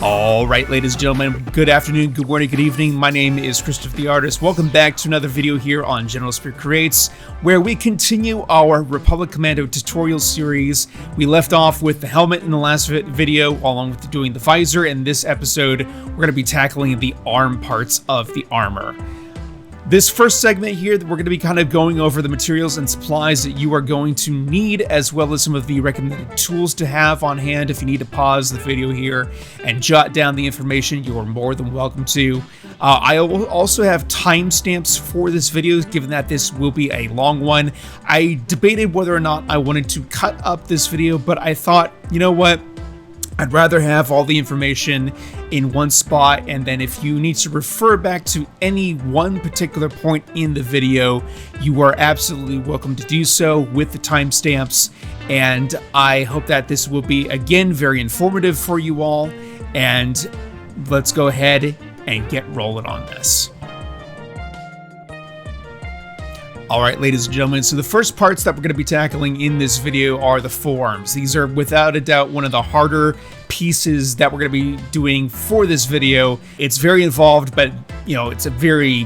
All right, ladies and gentlemen, good afternoon, good morning, good evening. My name is Christopher the Artist. Welcome back to another video here on General Spirit Creates, where we continue our Republic Commando tutorial series. We left off with the helmet in the last video, along with doing the visor. In this episode, we're going to be tackling the arm parts of the armor. This first segment here, we're going to be kind of going over the materials and supplies that you are going to need, as well as some of the recommended tools to have on hand. If you need to pause the video here and jot down the information, you are more than welcome to. I will also have timestamps for this video, given that this will be a long one. I debated whether or not I wanted to cut up this video, but I thought, you know what? I'd rather have all the information in one spot, and then if you need to refer back to any one particular point in the video, you are absolutely welcome to do so with the timestamps. And I hope that this will be, again, very informative for you all. And let's go ahead and get rolling on this. Alright, ladies and gentlemen, so the first parts that we're going to be tackling in this video are the forearms. These are without a doubt one of the harder pieces that we're going to be doing for this video. It's very involved, but it's a very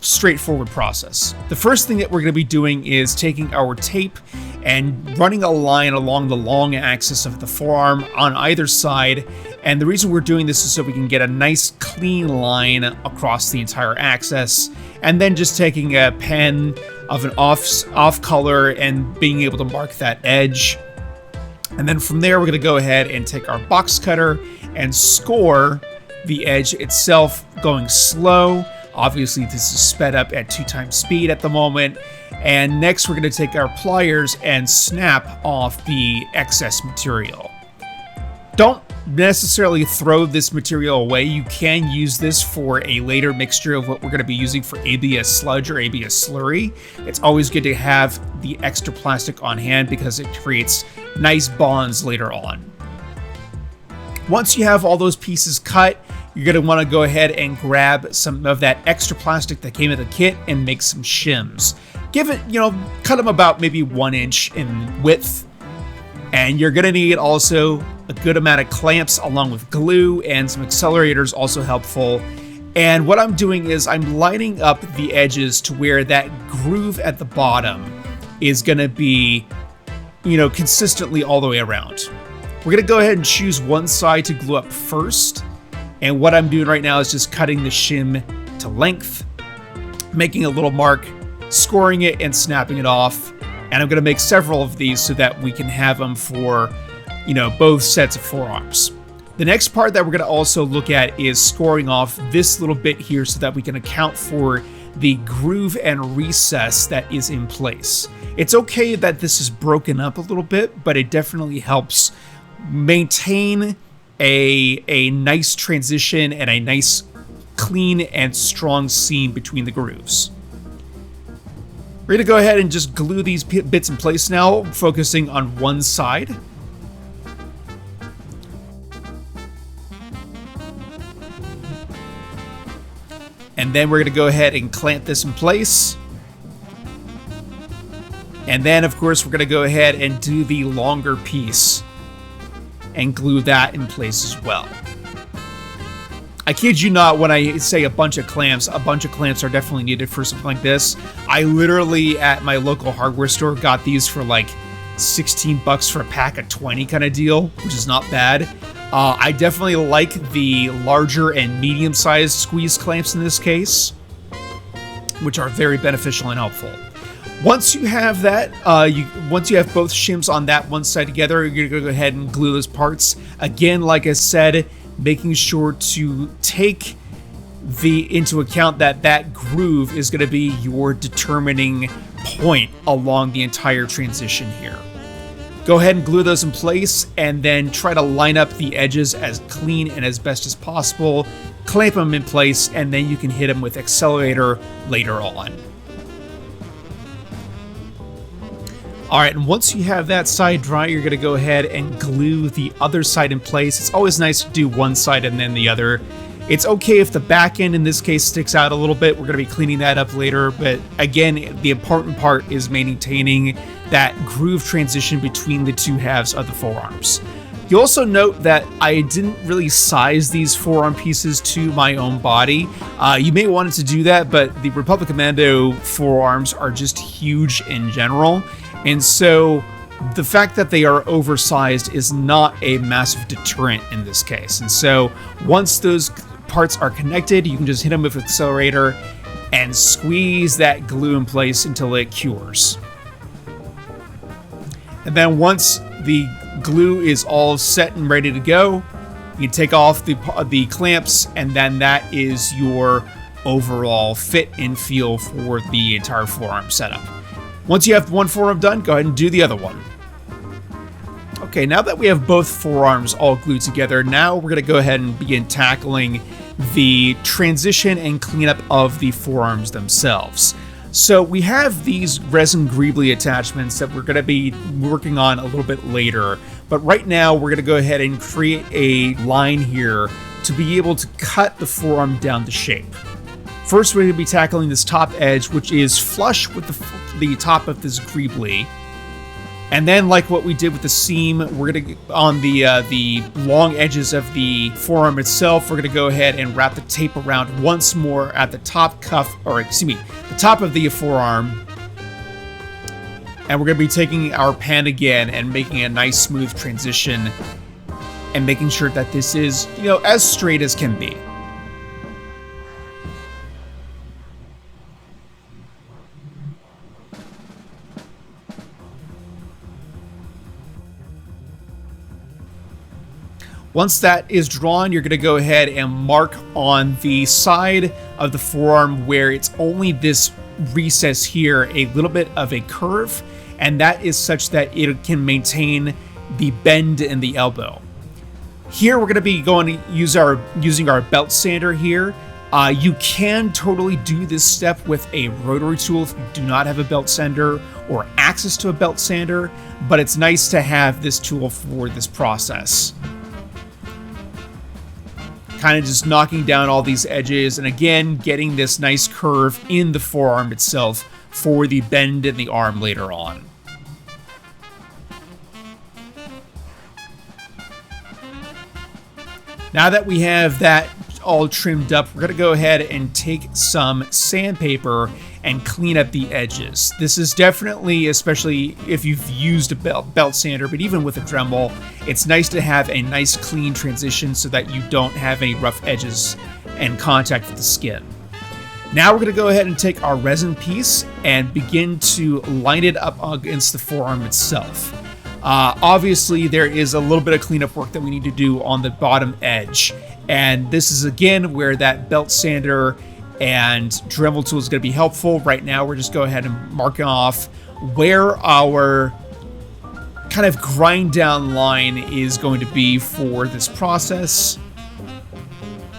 straightforward process. The first thing that we're going to be doing is taking our tape and running a line along the long axis of the forearm on either side. And the reason we're doing this is so we can get a nice clean line across the entire axis, and then just taking a pen of an off color and being able to mark that edge. And then from there, we're going to go ahead and take our box cutter and score the edge itself, going slow. Obviously, this is sped up at 2x speed at the moment. And next, we're going to take our pliers and snap off the excess material. Don't necessarily throw this material away. You can use this for a later mixture of what we're going to be using for ABS sludge or ABS slurry. It's always good to have the extra plastic on hand because it creates nice bonds later on. Once you have all those pieces cut, you're going to want to go ahead and grab some of that extra plastic that came in the kit and make some shims. Give it, cut them about maybe 1 inch in width. And you're going to need also a good amount of clamps along with glue, and some accelerators also helpful. And what I'm doing is I'm lining up the edges to where that groove at the bottom is going to be, consistently all the way around. We're going to go ahead and choose one side to glue up first. And what I'm doing right now is just cutting the shim to length, making a little mark, scoring it, and snapping it off. And I'm going to make several of these so that we can have them for, both sets of forearms. The next part that we're going to also look at is scoring off this little bit here so that we can account for the groove and recess that is in place. It's okay that this is broken up a little bit, but it definitely helps maintain a nice transition and a nice clean and strong seam between the grooves. We're going to go ahead and just glue these bits in place now, focusing on one side. And then we're going to go ahead and clamp this in place. And then, of course, we're going to go ahead and do the longer piece and glue that in place as well. I kid you not when I say a bunch of clamps are definitely needed for something like this. I literally, at my local hardware store, got these for like $16 for a pack of 20 kind of deal, which is not bad. I definitely like the larger and medium-sized squeeze clamps in this case, which are very beneficial and helpful. Once you have that, once you have both shims on that one side together, you're going to go ahead and glue those parts. Again, like I said, making sure to take into account that groove is going to be your determining point along the entire transition here. Go ahead and glue those in place, and then try to line up the edges as clean and as best as possible. Clamp them in place, and then you can hit them with accelerator later on. Alright, and once you have that side dry, you're going to go ahead and glue the other side in place. It's always nice to do one side and then the other. It's okay if the back end in this case sticks out a little bit. We're going to be cleaning that up later, but again, the important part is maintaining that groove transition between the two halves of the forearms. You also note that I didn't really size these forearm pieces to my own body. You may want to do that, but the Republic Commando forearms are just huge in general. And so the fact that they are oversized is not a massive deterrent in this case. And so once those parts are connected, you can just hit them with accelerator and squeeze that glue in place until it cures. And then once the glue is all set and ready to go, you take off the clamps, and then that is your overall fit and feel for the entire forearm setup. Once you have one forearm done, go ahead and do the other one. Okay, now that we have both forearms all glued together, now we're going to go ahead and begin tackling the transition and cleanup of the forearms themselves. So we have these resin greebly attachments that we're going to be working on a little bit later, but right now we're going to go ahead and create a line here to be able to cut the forearm down to shape. First, we're going to be tackling this top edge, which is flush with the top of this greebly. And then, like what we did with the seam, we're going to, on the long edges of the forearm itself, we're going to go ahead and wrap the tape around once more at the top cuff, or excuse me, the top of the forearm. And we're going to be taking our pen again and making a nice smooth transition and making sure that this is, you know, as straight as can be. Once that is drawn, you're going to go ahead and mark on the side of the forearm where it's only this recess here, a little bit of a curve, and that is such that it can maintain the bend in the elbow. Here we're going to be going to using our belt sander here. You can totally do this step with a rotary tool if you do not have a belt sander or access to a belt sander, but it's nice to have this tool for this process. Kind of just knocking down all these edges, and again, getting this nice curve in the forearm itself for the bend in the arm later on. Now that we have that all trimmed up, we're going to go ahead and take some sandpaper and clean up the edges. This is definitely, especially if you've used a belt sander, but even with a Dremel, it's nice to have a nice clean transition so that you don't have any rough edges and contact with the skin. Now we're going to go ahead and take our resin piece and begin to line it up against the forearm itself. Obviously, there is a little bit of cleanup work that we need to do on the bottom edge. And this is, again, where that belt sander and Dremel tool is going to be helpful. Right now, we're just go ahead and marking off where our kind of grind down line is going to be for this process.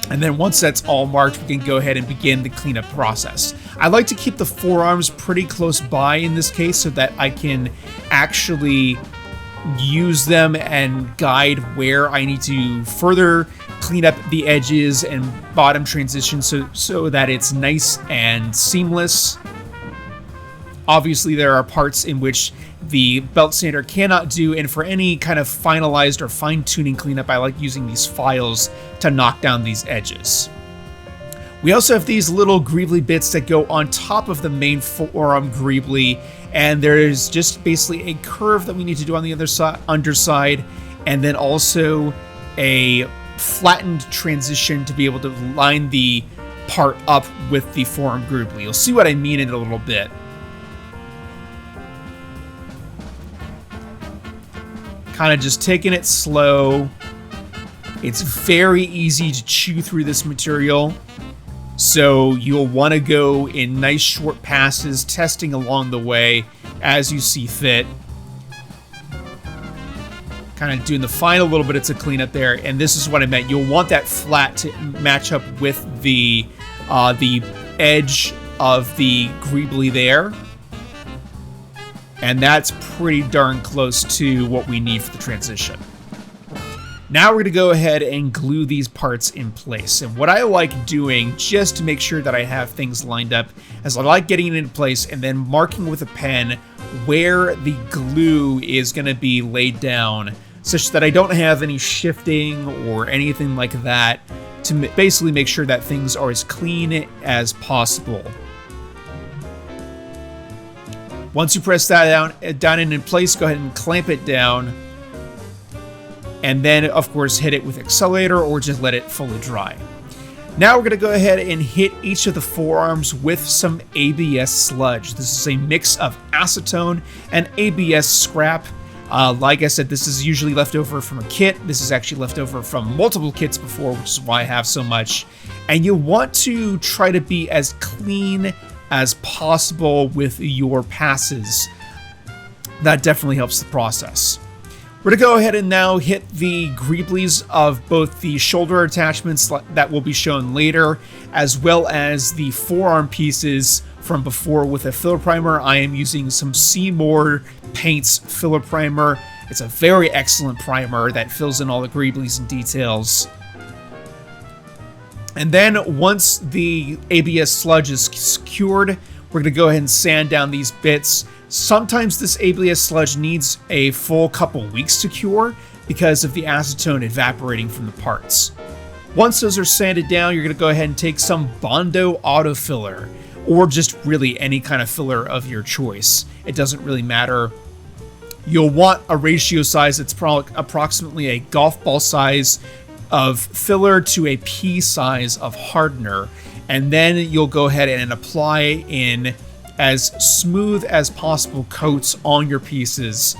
And then once that's all marked, we can go ahead and begin the cleanup process. I like to keep the forearms pretty close by in this case so that I can actually use them and guide where I need to further clean up the edges and bottom transition so that it's nice and seamless. Obviously, there are parts in which the belt sander cannot do, and for any kind of finalized or fine-tuning cleanup, I like using these files to knock down these edges. We also have these little greebly bits that go on top of the main forearm greebly, and there's just basically a curve that we need to do on the other side, underside, and then also a flattened transition to be able to line the part up with the forearm greebly. You'll see what I mean in a little bit. Kind of just taking it slow. It's very easy to chew through this material, so you'll want to go in nice short passes, testing along the way as you see fit. Kind of doing the final little bit of cleanup there, and this is what I meant. You'll want that flat to match up with the edge of the greebly there. And that's pretty darn close to what we need for the transition. Now we're going to go ahead and glue these parts in place. And what I like doing, just to make sure that I have things lined up, is I like getting it in place and then marking with a pen where the glue is going to be laid down such that I don't have any shifting or anything like that, to basically make sure that things are as clean as possible. Once you press that down and in place, go ahead and clamp it down. And then, of course, hit it with accelerator or just let it fully dry. Now we're going to go ahead and hit each of the forearms with some ABS sludge. This is a mix of acetone and ABS scrap. Like I said, this is usually left over from a kit. This is actually left over from multiple kits before, which is why I have so much. And you want to try to be as clean as possible with your passes. That definitely helps the process. We're going to go ahead and now hit the greeblies of both the shoulder attachments that will be shown later, as well as the forearm pieces from before with a filler primer. I am using some Seymour Paints filler primer. It's a very excellent primer that fills in all the greeblies and details. And then once the ABS sludge is cured, we're going to go ahead and sand down these bits. Sometimes this ABS sludge needs a full couple weeks to cure because of the acetone evaporating from the parts. Once those are sanded down, you're going to go ahead and take some Bondo auto filler, or just really any kind of filler of your choice. It doesn't really matter. You'll want a ratio size that's probably approximately a golf ball size of filler to a pea size of hardener, and then you'll go ahead and apply in as smooth as possible coats on your pieces.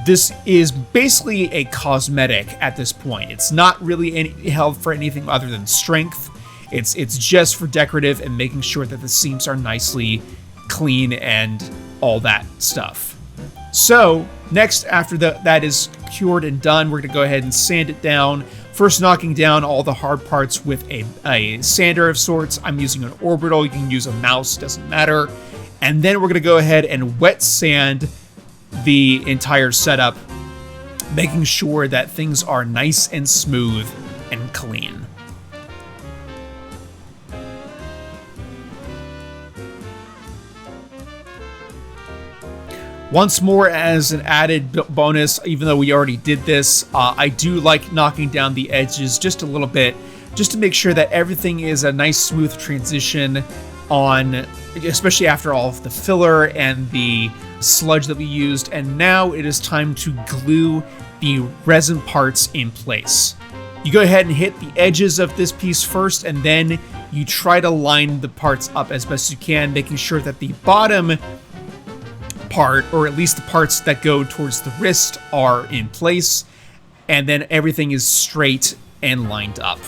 This is basically a cosmetic at this point. It's not really held for anything other than strength. It's just for decorative and making sure that the seams are nicely clean and all that stuff. So next, after that is cured and done, we're gonna go ahead and sand it down. First, knocking down all the hard parts with a sander of sorts. I'm using an orbital. You can use a mouse, doesn't matter. And then we're going to go ahead and wet sand the entire setup, making sure that things are nice and smooth and clean. Once more, as an added bonus, even though we already did this, I do like knocking down the edges just a little bit, just to make sure that everything is a nice smooth transition on, especially after all of the filler and the sludge that we used. And now it is time to glue the resin parts in place. You go ahead and hit the edges of this piece first, and then you try to line the parts up as best you can, making sure that the bottom part, or at least the parts that go towards the wrist, are in place, and then everything is straight and lined up.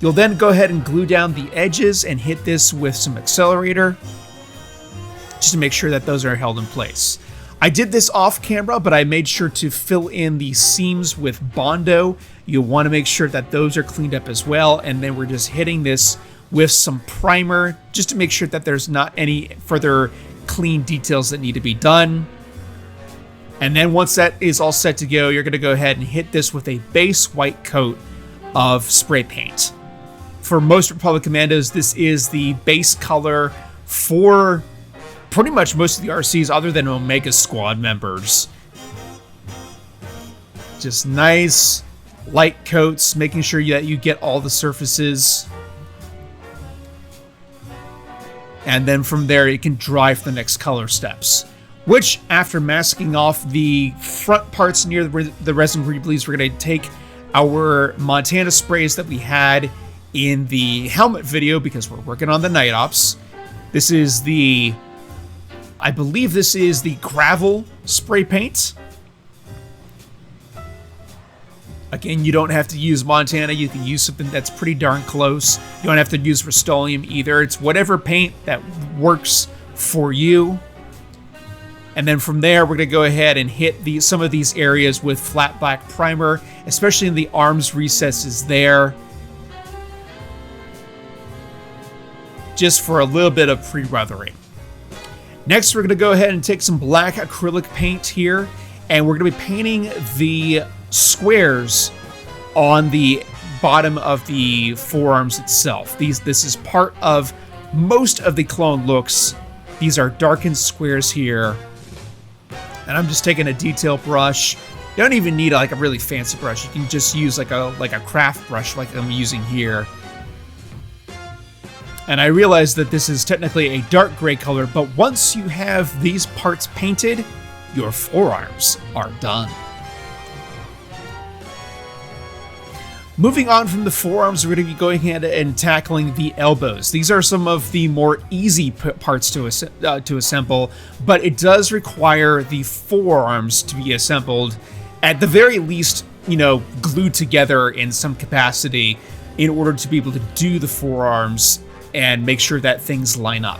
You'll then go ahead and glue down the edges and hit this with some accelerator, just to make sure that those are held in place. I did this off camera, but I made sure to fill in the seams with Bondo. You'll want to make sure that those are cleaned up as well, and then we're just hitting this with some primer, just to make sure that there's not any further clean details that need to be done. And then once that is all set to go, you're going to go ahead and hit this with a base white coat of spray paint. For most Republic Commandos, this is the base color for pretty much most of the RCs other than Omega Squad members. Just nice light coats, making sure that you get all the surfaces. And then from there, you can dry for the next color steps. Which, after masking off the front parts near the resin greeblies, we're going to take our Montana sprays that we had in the helmet video, because we're working on the Night Ops. This is the, I believe this is the gravel spray paint. Again, you don't have to use Montana. You can use something that's pretty darn close. You don't have to use Rust-Oleum either. It's whatever paint that works for you. And then from there, we're going to go ahead and hit some of these areas with flat black primer, especially in the arms recesses there, just for a little bit of pre-weathering. Next, we're going to go ahead and take some black acrylic paint here, and we're going to be painting the squares on the bottom of the forearms itself. This is part of most of the clone looks. These are darkened squares here. And I'm just taking a detail brush You don't even need like a really fancy brush. You can just use like a craft brush like I'm using here. And I realize that this is technically a dark gray color, but once you have these parts painted, your forearms are done. Moving on from the forearms, we're going to be going ahead and tackling the elbows. These are some of the more easy parts to assemble, but it does require the forearms to be assembled, at the very least, you know, glued together in some capacity in order to be able to do the forearms and make sure that things line up.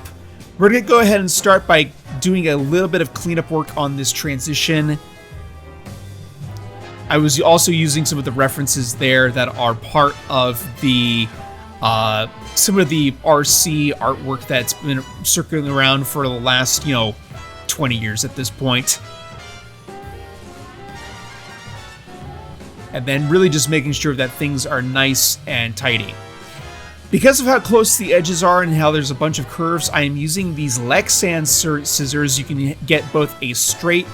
We're going to go ahead and start by doing a little bit of cleanup work on this transition. I was also using some of the references there that are part of the some of the RC artwork that's been circling around for the last, 20 years at this point. And then really just making sure that things are nice and tidy. Because of how close the edges are and how there's a bunch of curves, I am using these Lexan scissors. You can get both a straight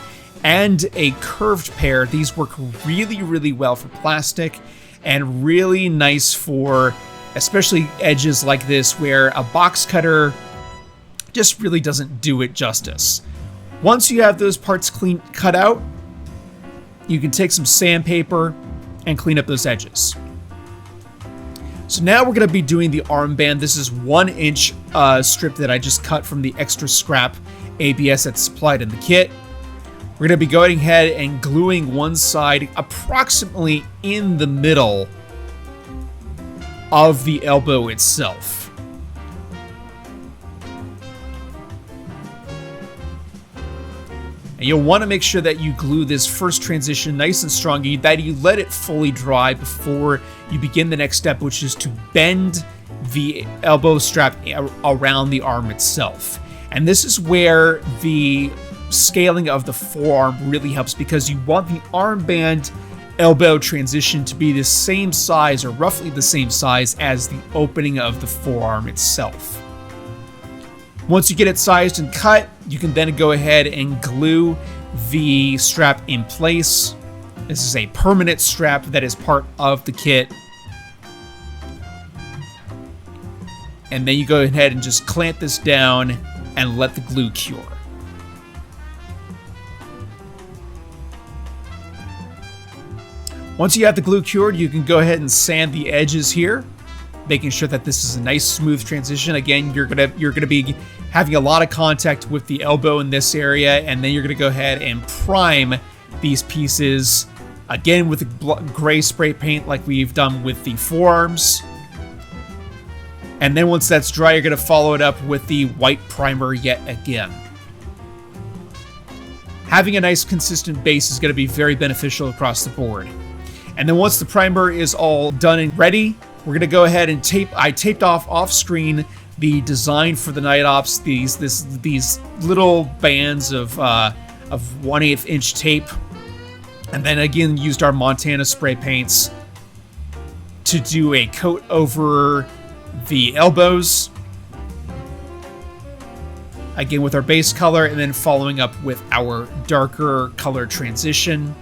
and a curved pair. These work really, really well for plastic and really nice for especially edges like this where a box cutter just really doesn't do it justice. Once you have those parts cut out, you can take some sandpaper and clean up those edges. So now we're going to be doing the armband. This is 1-inch strip that I just cut from the extra scrap ABS that's supplied in the kit. We're going to be going ahead and gluing one side approximately in the middle of the elbow itself. And you'll want to make sure that you glue this first transition nice and strong, that you let it fully dry before you begin the next step, which is to bend the elbow strap around the arm itself. And this is where the scaling of the forearm really helps, because you want the armband elbow transition to be the same size or roughly the same size as the opening of the forearm itself. Once you get it sized and cut, you can then go ahead and glue the strap in place. This is a permanent strap that is part of the kit. And then you go ahead and just clamp this down and let the glue cure. Once you have the glue cured, you can go ahead and sand the edges here, making sure that this is a nice smooth transition. Again, you're gonna be having a lot of contact with the elbow in this area, and then you're gonna go ahead and prime these pieces again with the gray spray paint like we've done with the forearms. And then once that's dry, you're gonna follow it up with the white primer yet again. Having a nice consistent base is gonna be very beneficial across the board. And then once the primer is all done and ready, we're gonna go ahead and I taped off screen the design for the Night Ops, these little bands of 1/8 inch tape, and then again used our Montana spray paints to do a coat over the elbows, again with our base color, and then following up with our darker color transition.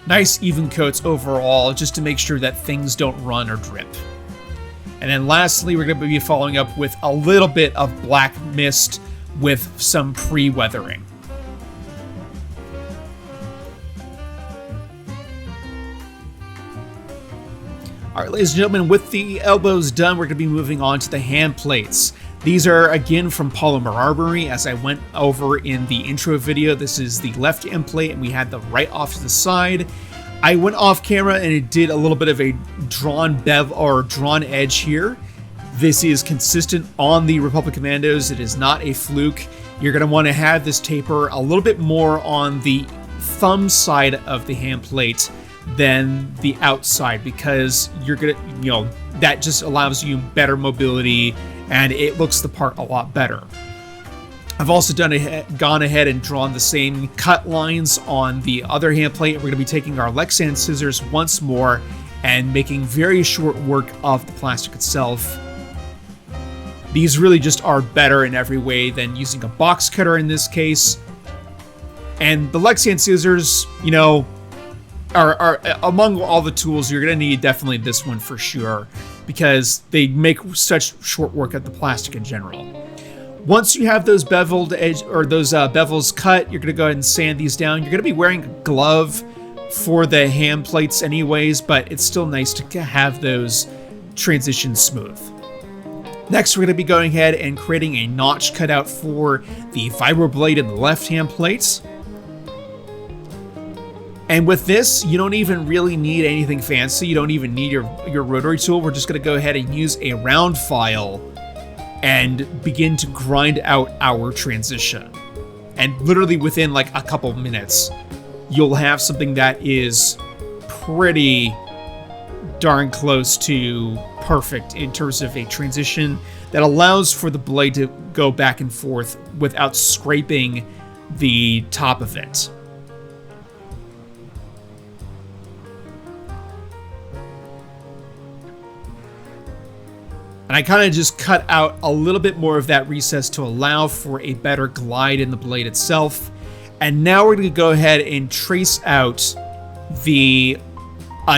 Nice even coats overall, just to make sure that things don't run or drip. And then lastly, we're going to be following up with a little bit of black mist with some pre-weathering. Alright, ladies and gentlemen, with the elbows done, we're going to be moving on to the hand plates. These are, again, from Polymer Armory, as I went over in the intro video. This is the left end plate, and we had the right off to the side. I went off camera, and it did a little bit of a drawn bevel or drawn edge here. This is consistent on the Republic Commandos. It is not a fluke. You're going to want to have this taper a little bit more on the thumb side of the hand plate than the outside, because you're going to, that just allows you better mobility, and it looks the part a lot better. I've also gone ahead and drawn the same cut lines on the other hand plate. We're going to be taking our Lexan scissors once more and making very short work of the plastic itself. These really just are better in every way than using a box cutter in this case. And the Lexan scissors, you know, are among all the tools, you're going to need definitely this one for sure, because they make such short work of the plastic in general. Once you have those beveled edge or those bevels cut, you're going to go ahead and sand these down. You're going to be wearing a glove for the hand plates anyways, but it's still nice to have those transitions smooth. Next, we're going to be going ahead and creating a notch cutout for the vibro blade in the left hand plates. And with this, you don't even really need anything fancy. You don't even need your rotary tool. We're just going to go ahead and use a round file and begin to grind out our transition. And literally within like a couple minutes, you'll have something that is pretty darn close to perfect in terms of a transition that allows for the blade to go back and forth without scraping the top of it. And I kind of just cut out a little bit more of that recess to allow for a better glide in the blade itself. And now we're going to go ahead and trace out a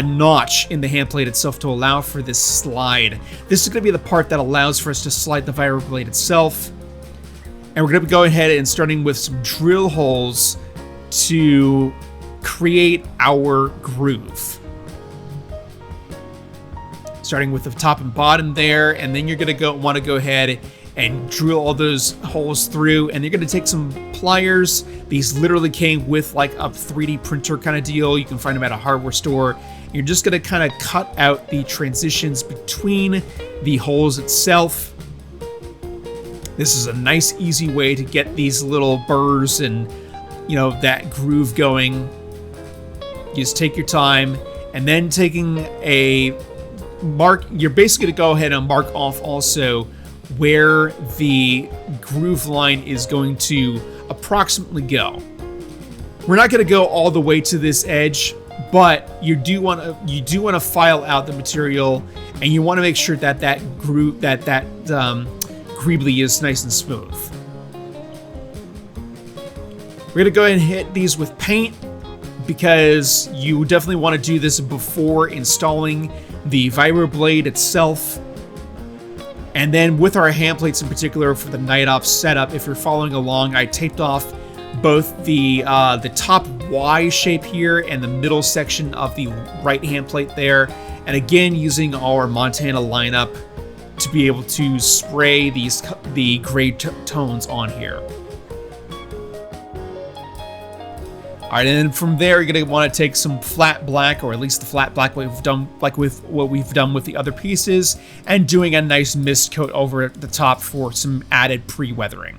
notch in the hand plate itself to allow for this slide. This is going to be the part that allows for us to slide the vibro blade itself. And we're going to go ahead and starting with some drill holes to create our groove. Starting with the top and bottom there, and then you're going to want to go ahead and drill all those holes through, and you're going to take some pliers. These literally came with like a 3D printer kind of deal. You can find them at a hardware store. You're just going to kind of cut out the transitions between the holes itself. This is a nice, easy way to get these little burrs and, you know, that groove going. You just take your time, and then taking a mark, you're basically going to go ahead and mark off also where the groove line is going to approximately go. We're not going to go all the way to this edge, but you do want to file out the material, and you want to make sure that that groove, greebly is nice and smooth. We're going to go ahead and hit these with paint, because you definitely want to do this before installing the vibro blade itself. And then with our hand plates in particular for the Night Ops setup, if you're following along, I taped off both the top Y shape here and the middle section of the right hand plate there. And again, using our Montana lineup to be able to spray the gray tones on here. All right, and then from there, you're going to want to take some flat black, or at least the flat black we've done, like with what we've done with the other pieces, and doing a nice mist coat over the top for some added pre-weathering.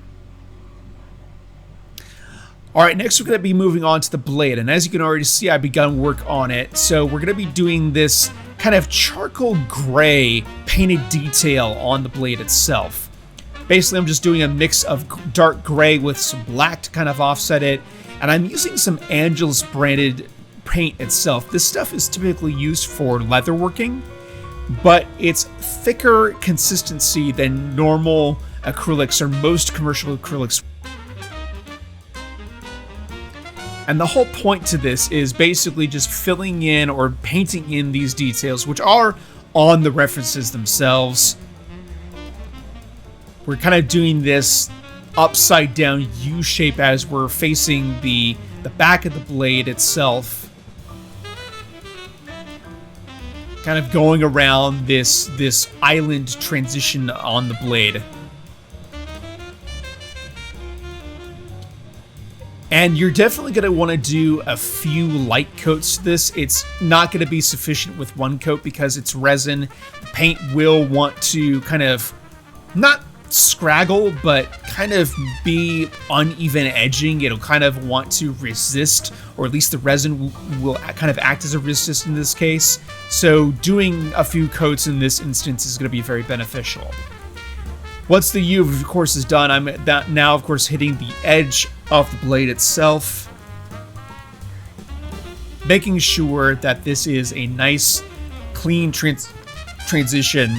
All right, next we're going to be moving on to the blade, and as you can already see, I've begun work on it. So we're going to be doing this kind of charcoal gray painted detail on the blade itself. Basically, I'm just doing a mix of dark gray with some black to kind of offset it. And I'm using some Angelus branded paint itself. This stuff is typically used for leatherworking, but it's thicker consistency than normal acrylics or most commercial acrylics. And the whole point to this is basically just filling in or painting in these details, which are on the references themselves. We're kind of doing this upside down U shape as we're facing the back of the blade itself, kind of going around this island transition on the blade. And you're definitely going to want to do a few light coats to this. It's not going to be sufficient with one coat because it's resin. The paint will want to kind of not scraggle, but kind of be uneven edging. It'll kind of want to resist, or at least the resin will kind of act as a resist in this case. So doing a few coats in this instance is going to be very beneficial. Once the U, of course, is done, I'm now, of course, hitting the edge of the blade itself, making sure that this is a nice, clean transition.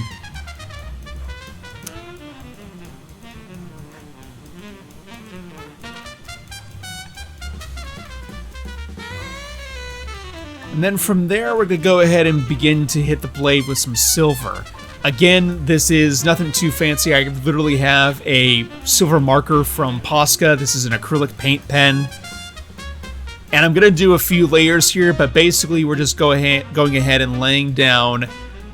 And then from there, we're going to go ahead and begin to hit the blade with some silver. Again, this is nothing too fancy. I literally have a silver marker from Posca. This is an acrylic paint pen. And I'm going to do a few layers here, but basically we're just going ahead and laying down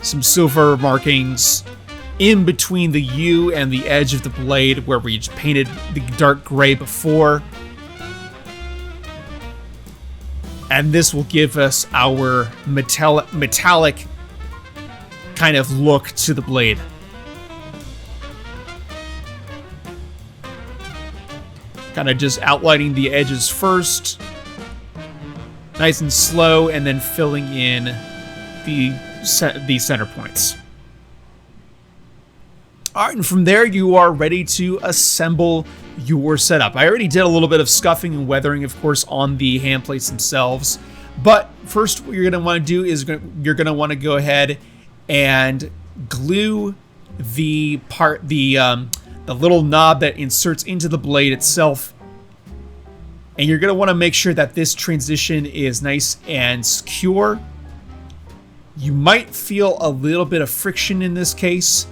some silver markings in between the U and the edge of the blade where we just painted the dark gray before. And this will give us our metallic kind of look to the blade. Kind of just outlining the edges first. Nice and slow, and then filling in the center points. Alright, and from there you are ready to assemble your setup. I already did a little bit of scuffing and weathering, of course, on the hand plates themselves. But first, what you're going to want to do is you're going to want to go ahead and glue the little knob that inserts into the blade itself. And you're going to want to make sure that this transition is nice and secure. You might feel a little bit of friction in this case,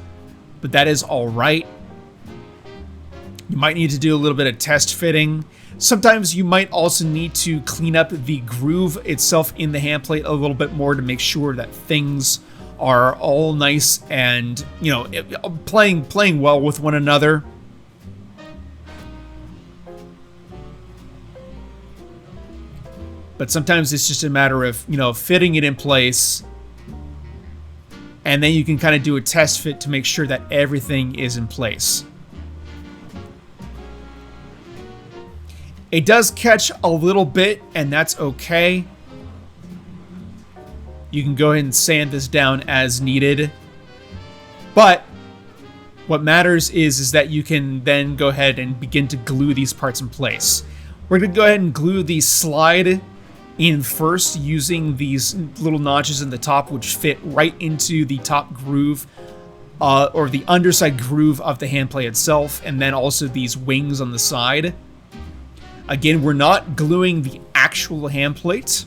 but that is all right. You might need to do a little bit of test fitting. Sometimes you might also need to clean up the groove itself in the hand plate a little bit more to make sure that things are all nice and, you know, playing well with one another. But sometimes it's just a matter of, you know, fitting it in place. And then you can kind of do a test fit to make sure that everything is in place. It does catch a little bit, and that's okay. You can go ahead and sand this down as needed. But what matters is that you can then go ahead and begin to glue these parts in place. We're going to go ahead and glue the slide in first using these little notches in the top, which fit right into the top groove or the underside groove of the hand plate itself, and then also these wings on the side. Again, we're not gluing the actual hand plate.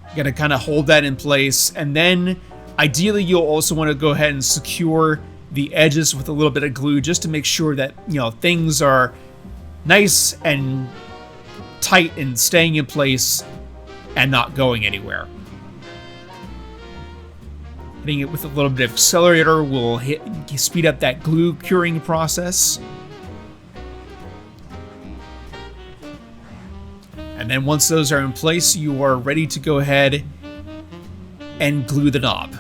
You gotta kind of hold that in place, and then ideally you'll also want to go ahead and secure the edges with a little bit of glue just to make sure that, you know, things are nice and tight and staying in place and not going anywhere. Hitting it with a little bit of accelerator will speed up that glue curing process. And then once those are in place, you are ready to go ahead and glue the knob.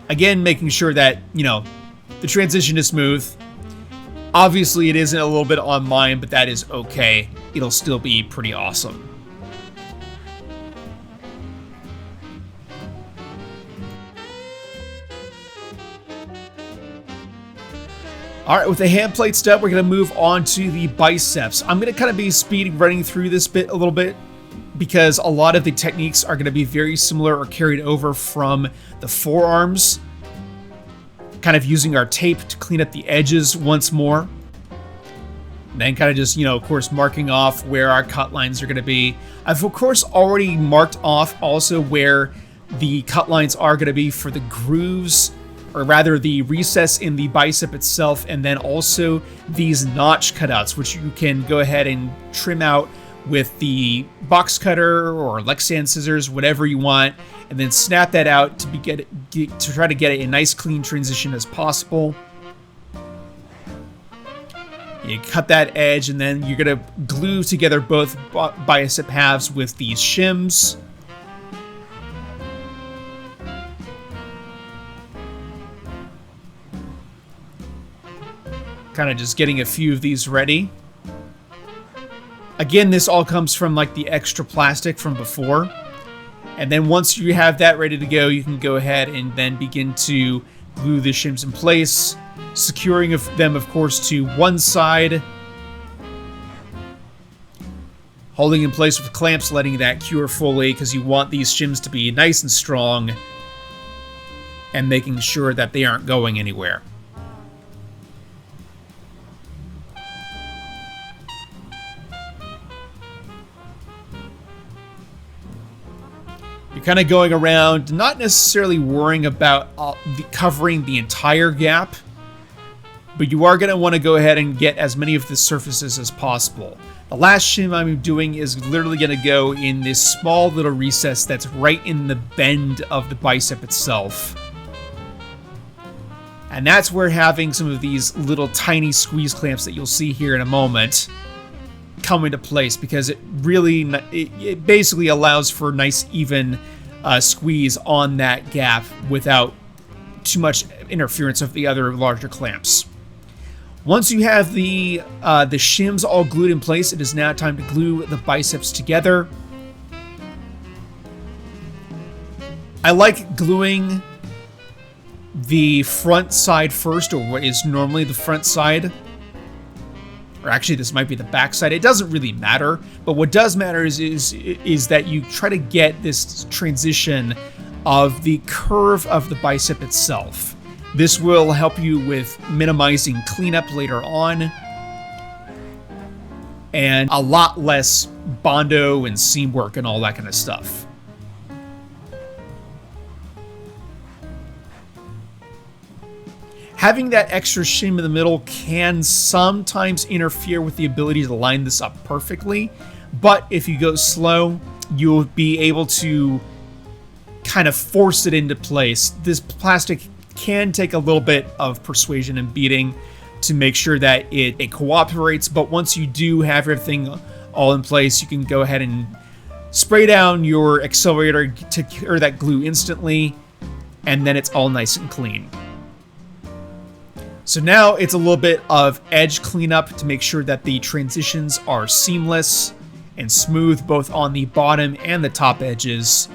Again, making sure that, you know, the transition is smooth. Obviously, it isn't a little bit on mine, but that is okay. It'll still be pretty awesome. Alright, with the hand plate step, we're going to move on to the biceps. I'm going to kind of be running through this bit a little bit because a lot of the techniques are going to be very similar or carried over from the forearms. Kind of using our tape to clean up the edges once more. And then kind of just, you know, of course, marking off where our cut lines are going to be. I've, of course, already marked off also where the cut lines are going to be for the grooves, or rather the recess in the bicep itself, and then also these notch cutouts, which you can go ahead and trim out with the box cutter or Lexan scissors, whatever you want, and then snap that out to try to get a nice clean transition as possible. You cut that edge, and then you're gonna glue together both bicep halves with these shims. Kind of just getting a few of these ready. Again, this all comes from like the extra plastic from before. And then once you have that ready to go, you can go ahead and then begin to glue the shims in place, securing them, of course, to one side. Holding in place with clamps, letting that cure fully, because you want these shims to be nice and strong, and making sure that they aren't going anywhere. kind of going around, not necessarily worrying about covering the entire gap, but you are going to want to go ahead and get as many of the surfaces as possible. The last shim I'm doing is literally going to go in this small little recess that's right in the bend of the bicep itself. And that's where having some of these little tiny squeeze clamps that you'll see here in a moment come into place, because it really, it basically allows for nice even squeeze on that gap without too much interference of the other larger clamps. Once you have the shims all glued in place, it is now time to glue the biceps together. I like gluing the front side first, or what is normally the front side. Or actually, this might be the back side. It doesn't really matter, but what does matter is that you try to get this transition of the curve of the bicep itself. This will help you with minimizing cleanup later on, and a lot less bondo and seam work and all that kind of stuff. Having that extra shim in the middle can sometimes interfere with the ability to line this up perfectly, but if you go slow, you'll be able to kind of force it into place. This plastic can take a little bit of persuasion and beating to make sure that it cooperates, but once you do have everything all in place, you can go ahead and spray down your accelerator to cure that glue instantly, and then it's all nice and clean. So now it's a little bit of edge cleanup to make sure that the transitions are seamless and smooth both on the bottom and the top edges.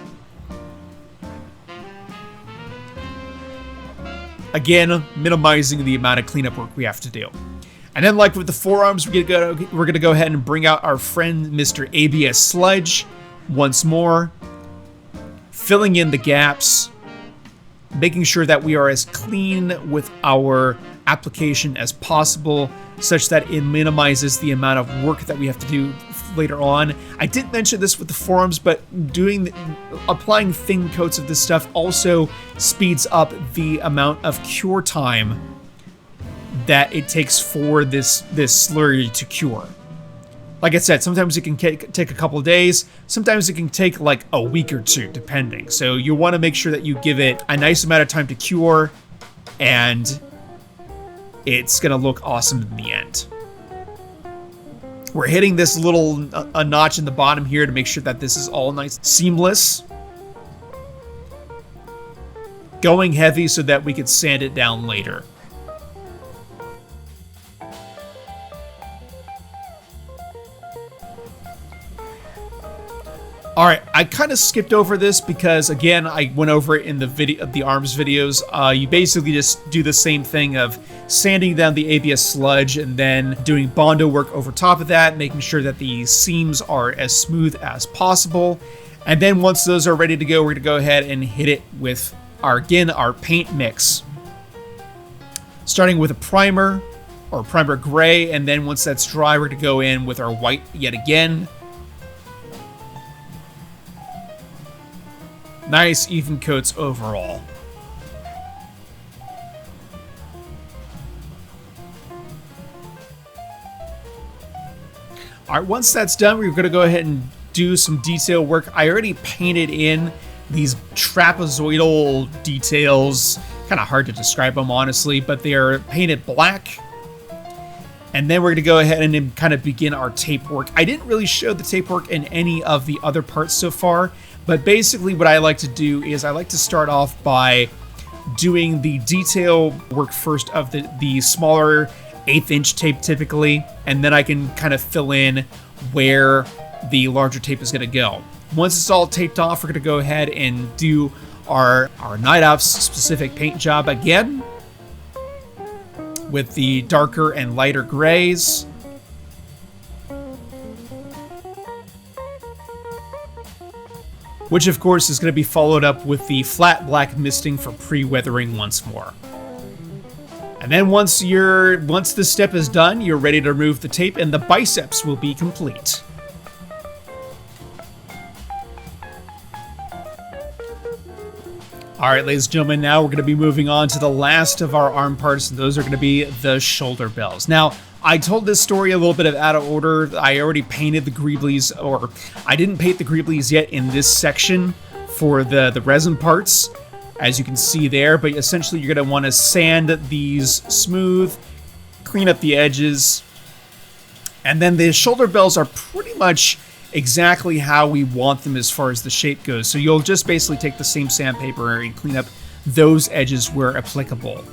Again, minimizing the amount of cleanup work we have to do. And then, like with the forearms, we're gonna go ahead and bring out our friend Mr. ABS Sludge once more, filling in the gaps, making sure that we are as clean with our application as possible, such that it minimizes the amount of work that we have to do later on. I didn't mention this with the forearms, but applying thin coats of this stuff also speeds up the amount of cure time that it takes for this slurry to cure. Like I said, sometimes it can take a couple of days, sometimes it can take like a week or two, depending. So you want to make sure that you give it a nice amount of time to cure, and it's gonna look awesome in the end. We're hitting this little a notch in the bottom here to make sure that this is all nice, seamless. Going heavy so that we could sand it down later. All right, I kind of skipped over this because, again, I went over it in the arms videos. You basically just do the same thing of sanding down the ABS sludge and then doing Bondo work over top of that, making sure that the seams are as smooth as possible. And then once those are ready to go, we're gonna go ahead and hit it with our paint mix. Starting with a primer, or primer gray, and then once that's dry, we're gonna go in with our white yet again. Nice even coats overall. All right, once that's done, we're going to go ahead and do some detail work. I already painted in these trapezoidal details. Kind of hard to describe them, honestly, but they are painted black. And then we're going to go ahead and kind of begin our tape work. I didn't really show the tape work in any of the other parts so far, but basically what I like to do is I like to start off by doing the detail work first of the smaller 1/8 inch tape typically, and then I can kind of fill in where the larger tape is going to go. Once it's all taped off, we're going to go ahead and do our Night Ops specific paint job again with the darker and lighter grays. Which of course is going to be followed up with the flat black misting for pre-weathering once more. And then once this step is done, you're ready to remove the tape and the biceps will be complete. All right, ladies and gentlemen, now we're going to be moving on to the last of our arm parts, and those are going to be the shoulder bells. Now, I told this story a little bit out of order. I already painted the greeblies, or I didn't paint the greeblies yet in this section for the resin parts, as you can see there, but essentially you're going to want to sand these smooth, clean up the edges, and then the shoulder bells are pretty much exactly how we want them as far as the shape goes. So you'll just basically take the same sandpaper and clean up those edges where applicable.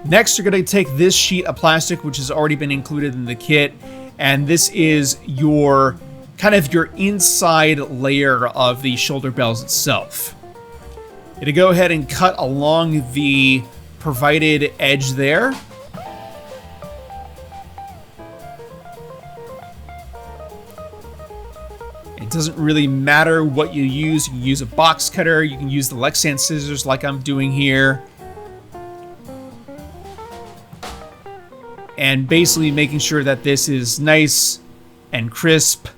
Next, you're going to take this sheet of plastic, which has already been included in the kit, and this is your kind of your inside layer of the shoulder bells itself. You're going to go ahead and cut along the provided edge there. It doesn't really matter what you use. You can use a box cutter, you can use the Lexan scissors like I'm doing here. And basically making sure that this is nice and crisp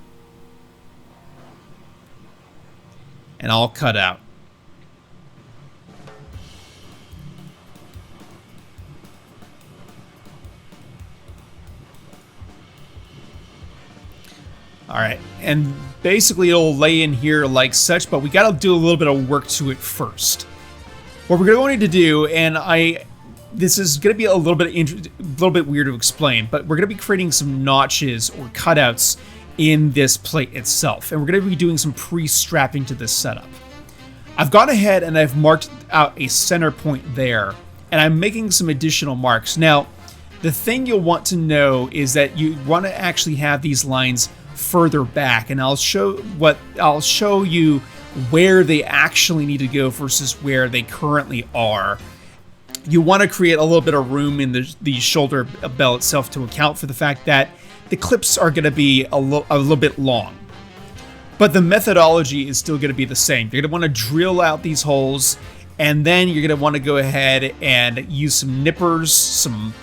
and all cut out. All right, and basically it'll lay in here like such, but we got to do a little bit of work to it first. What we're going to do, and this is going to be a little bit weird to explain, but we're going to be creating some notches or cutouts in this plate itself, and we're going to be doing some pre-strapping to this setup. I've gone ahead and I've marked out a center point there, and I'm making some additional marks. Now, the thing you'll want to know is that you want to actually have these lines further back, and I'll show you where they actually need to go versus where they currently are. You want to create a little bit of room in the shoulder bell itself to account for the fact that the clips are going to be a little bit long. But the methodology is still going to be the same. You're going to want to drill out these holes, and then you're going to want to go ahead and use some nippers, some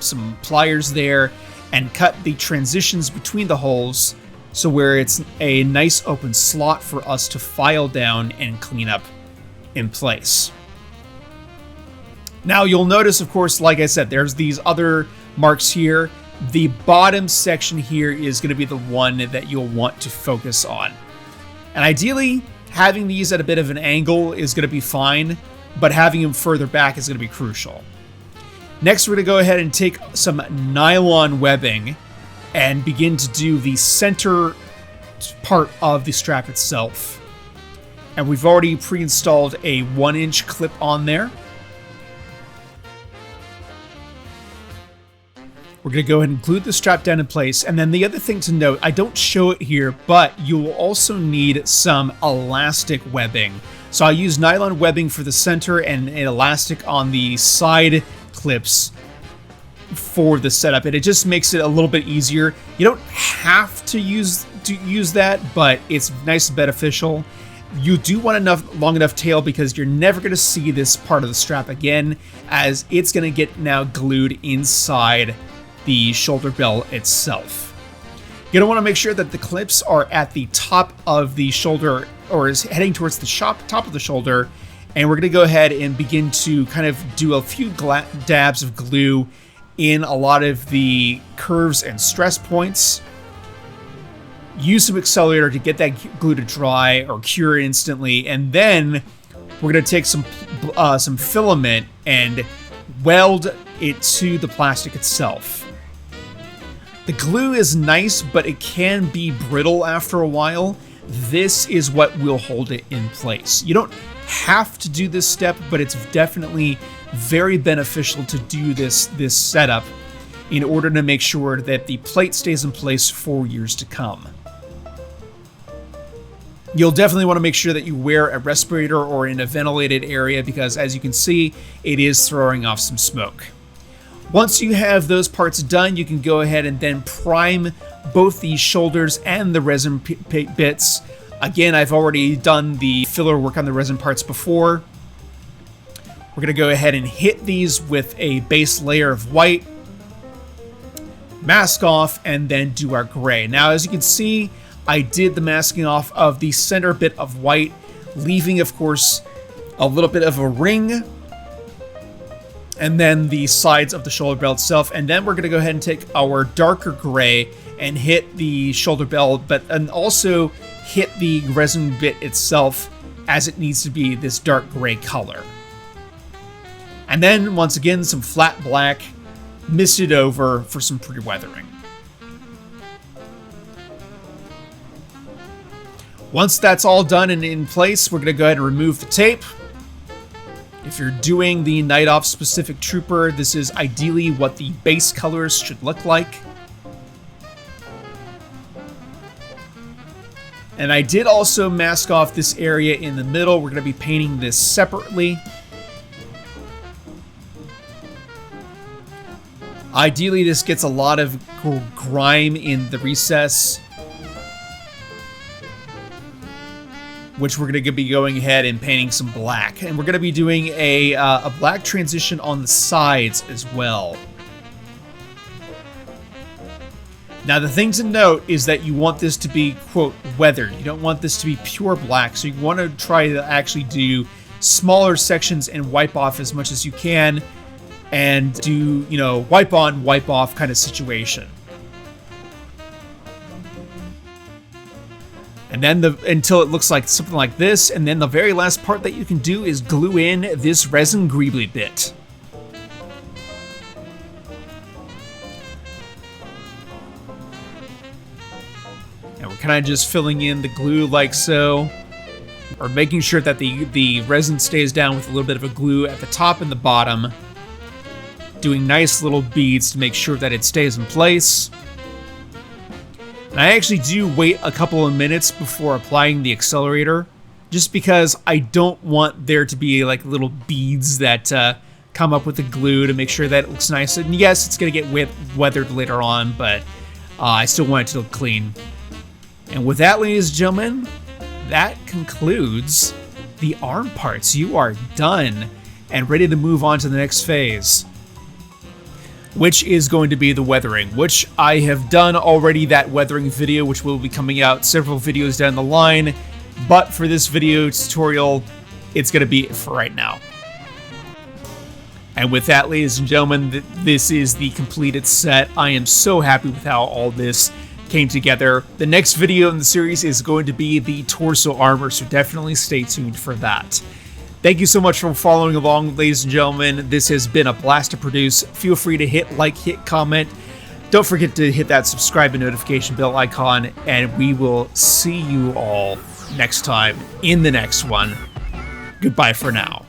pliers there, and cut the transitions between the holes so where it's a nice open slot for us to file down and clean up in place. Now you'll notice, of course, like I said, there's these other marks here. The bottom section here is going to be the one that you'll want to focus on. And ideally, having these at a bit of an angle is going to be fine, but having them further back is going to be crucial. Next, we're going to go ahead and take some nylon webbing and begin to do the center part of the strap itself. And we've already pre-installed a 1-inch clip on there. We're going to go ahead and glue the strap down in place. And then the other thing to note, I don't show it here, but you will also need some elastic webbing. So I use nylon webbing for the center and an elastic on the side clips for the setup, and it just makes it a little bit easier. You don't have to use that, but it's nice and beneficial. You do want long enough tail because you're never going to see this part of the strap again, as it's going to get now glued inside the shoulder bell itself. You're going to want to make sure that the clips are at the top of the shoulder, or is heading towards the top of the shoulder, and we're going to go ahead and begin to kind of do a few dabs of glue in a lot of the curves and stress points. Use some accelerator to get that glue to dry or cure instantly, and then we're going to take some filament and weld it to the plastic itself. The glue is nice, but it can be brittle after a while. This is what will hold it in place. You don't have to do this step, but it's definitely very beneficial to do this setup in order to make sure that the plate stays in place for years to come. You'll definitely want to make sure that you wear a respirator or in a ventilated area because, as you can see, it is throwing off some smoke. Once you have those parts done, you can go ahead and then prime both the shoulders and the resin bits. Again, I've already done the filler work on the resin parts before. We're going to go ahead and hit these with a base layer of white, mask off, and then do our gray. Now, as you can see, I did the masking off of the center bit of white, leaving, of course, a little bit of a ring, and then the sides of the shoulder belt itself. And then we're going to go ahead and take our darker gray and hit the shoulder belt, and also hit the resin bit itself as it needs to be this dark gray color. And then, once again, some flat black, misted over for some pre-weathering. Once that's all done and in place, we're going to go ahead and remove the tape. If you're doing the Night Off specific trooper, this is ideally what the base colors should look like. And I did also mask off this area in the middle. We're going to be painting this separately. Ideally, this gets a lot of grime in the recess, which we're going to be going ahead and painting some black. And we're going to be doing a black transition on the sides as well. Now, the thing to note is that you want this to be, quote, weathered. You don't want this to be pure black, so you want to try to actually do smaller sections and wipe off as much as you can, and do, you know, wipe on, wipe off kind of situation. And then until it looks like something like this, and then the very last part that you can do is glue in this resin greebly bit. And we're kind of just filling in the glue like so, or making sure that the resin stays down with a little bit of a glue at the top and the bottom, doing nice little beads to make sure that it stays in place. And I actually do wait a couple of minutes before applying the accelerator, just because I don't want there to be like little beads that come up with the glue to make sure that it looks nice. And yes, it's going to get weathered later on, but I still want it to look clean. And with that, ladies and gentlemen, that concludes the arm parts. You are done and ready to move on to the next phase, which is going to be the weathering, which I have done already that weathering video, which will be coming out several videos down the line. But for this video tutorial, it's going to be it for right now. And with that, ladies and gentlemen, this is the completed set. I am so happy with how all this came together. The next video in the series is going to be the torso armor, so definitely stay tuned for that. Thank you so much for following along, ladies and gentlemen. This has been a blast to produce. Feel free to hit like, hit comment. Don't forget to hit that subscribe and notification bell icon, and we will see you all next time in the next one. Goodbye for now.